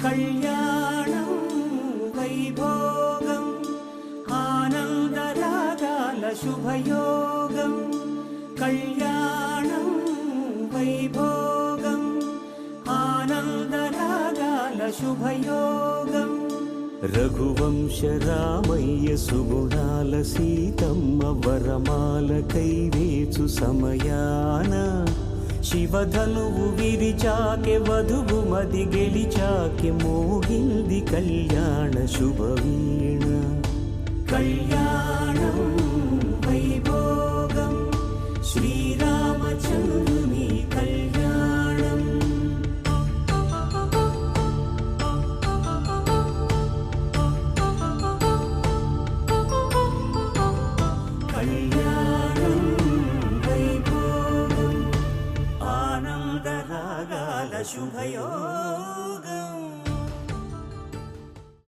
కళ్యాణం వైభోగం ఆనందరాగాల శుభయోగం కళ్యాణం వైభోగం ఆనందరాగాల శుభయోగం రఘువంశ రామయ్య సుగుణాల సీతమ్మ వరమాల కైవేచు సమయాన శివధనువు విరిచాకె వధువు మది గెలిచాకె మోగింది కళ్యాణ శుభవీణ కళ్యాణం వైభోగం శ్రీరామచంద్రుని కళ్యాణం కళ్యాణం వైభోగం ఆనందరాగాల శుభయోగం